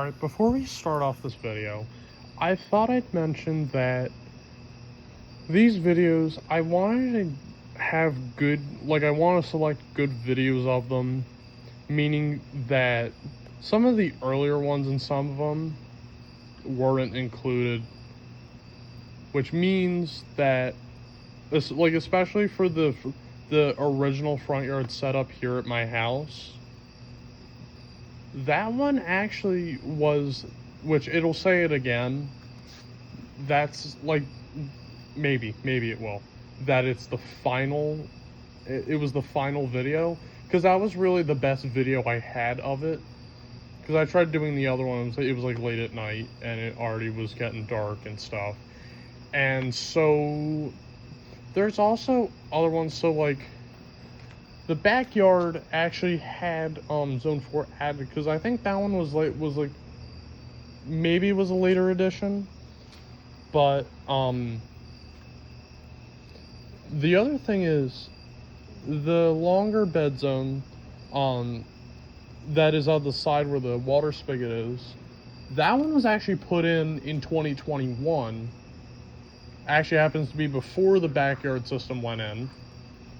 Alright, before we start off this video, I thought I'd mention that these videos, I wanted to have good, I want to select good videos of them, meaning that some of the earlier ones and some of them weren't included, which means that, especially for the original front yard setup here at my house, that one actually was, which it'll say it again, that's maybe it will, that it's the final, it was the final video, because that was really the best video I had of it, because I tried doing the other one, it was late at night, and it already was getting dark and stuff, and so there's also other ones, so the backyard actually had Zone 4 added, because I think that one was maybe it was a later edition, but the other thing is the longer bed zone that is on the side where the water spigot is, that one was actually put in 2021. Actually happens to be before the backyard system went in.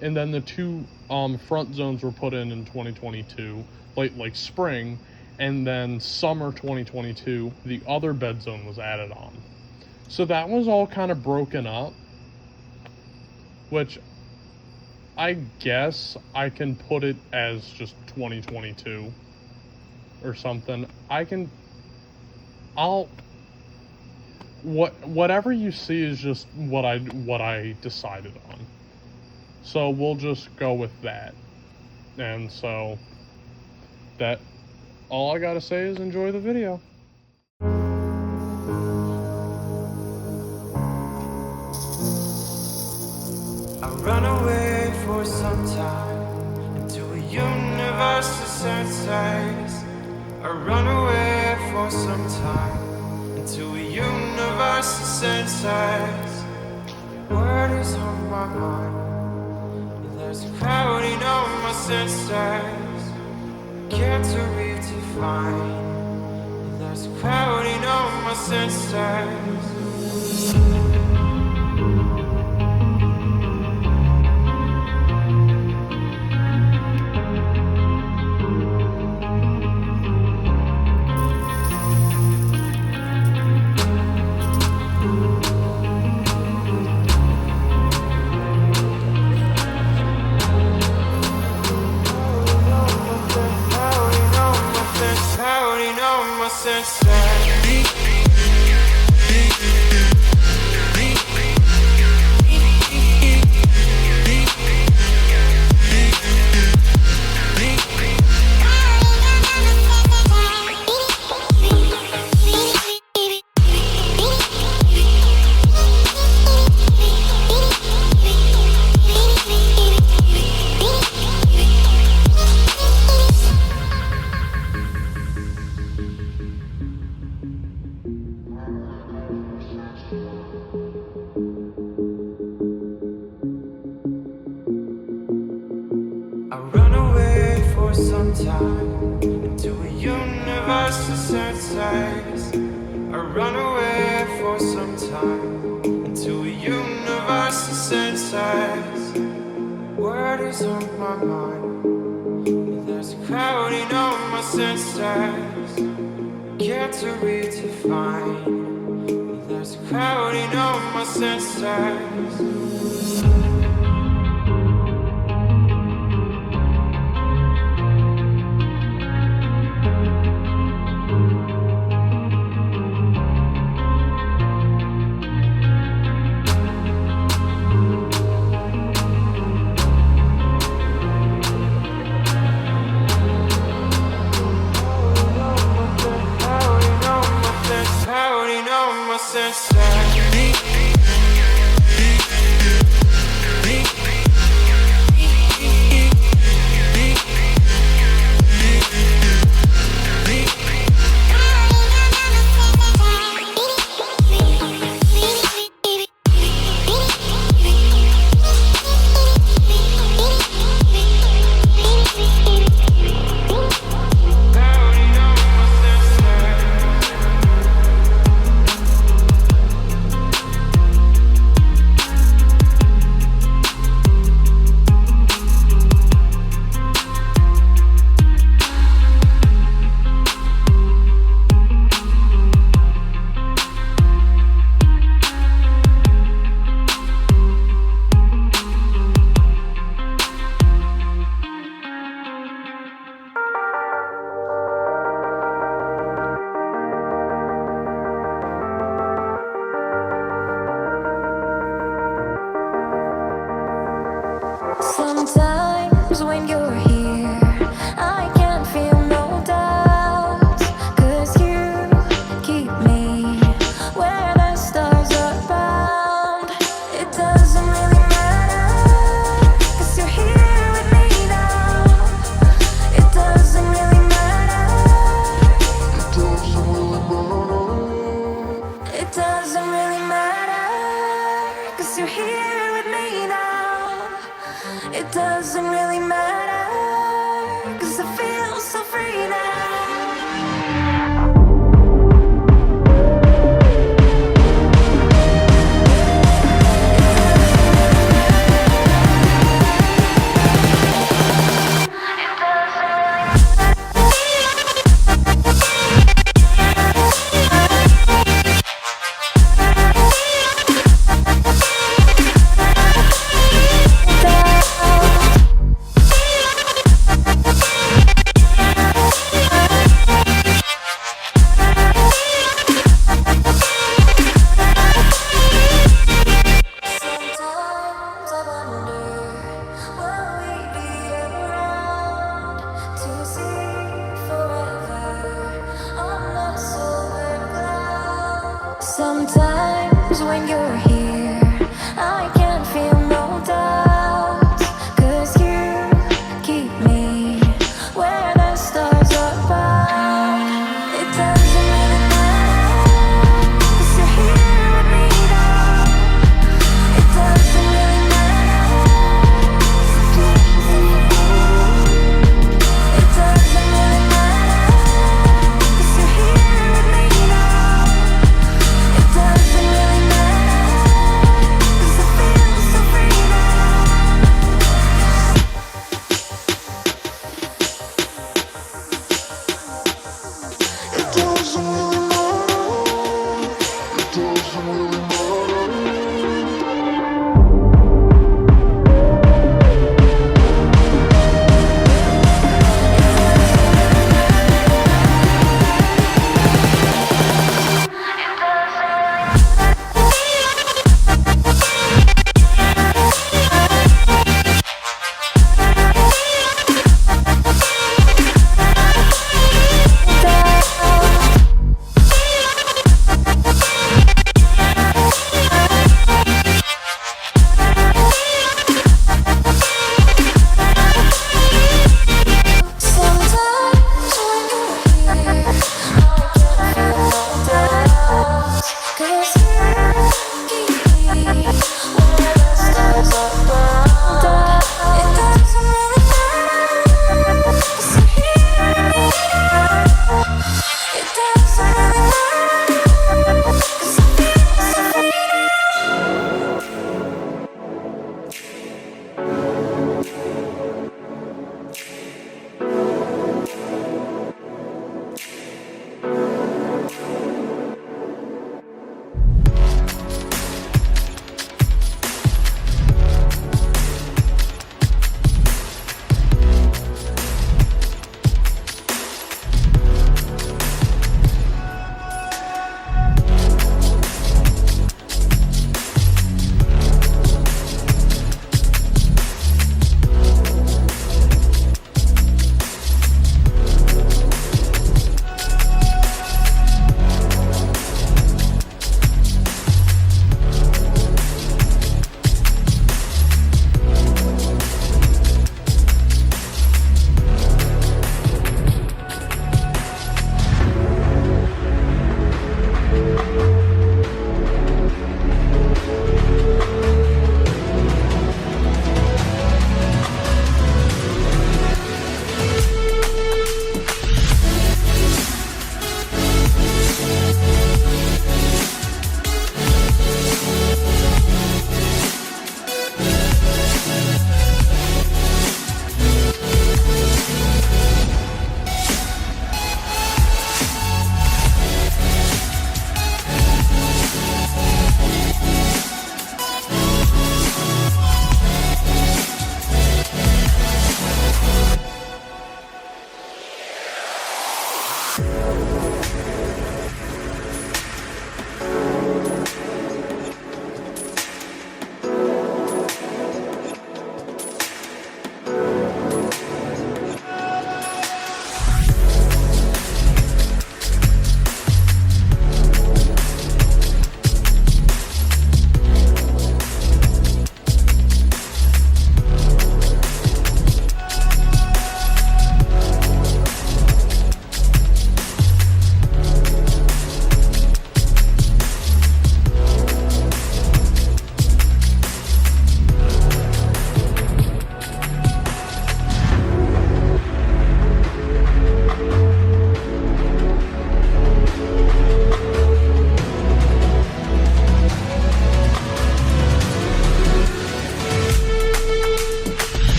And then the two front zones were put in 2022, like spring, and then summer 2022, the other bed zone was added on. So that was all kind of broken up, which I guess I can put it as just 2022 or something. Whatever you see is just what I decided on. So we'll just go with that. And so that all I gotta say is enjoy the video. I run away for some time into a universe of senses. I run away for some time into a universe of senses. Word is on my mind. There's a crowding on my senses. Can't redefine. There's a crowding on my senses. Some time into a universe of senses. I run away for some time into a universe of senses. Word is on my mind. There's a crowding on my senses. Can't redefine. There's a crowding on my senses. Sometimes when you're here, I can't feel no doubt, 'cause you keep me where the stars are found. It doesn't really matter, 'cause you're here with me now. It doesn't really matter. It doesn't really matter, 'cause you're here with me now. It doesn't really matter, 'cause I feel so free now. It doesn't really matter. It doesn't really matter. Sometimes when you're here, I can't feel no doubt, 'cause you keep me where the stars are found. It doesn't really matter, 'cause you're here with me now. It doesn't really matter, 'cause I feel so free now.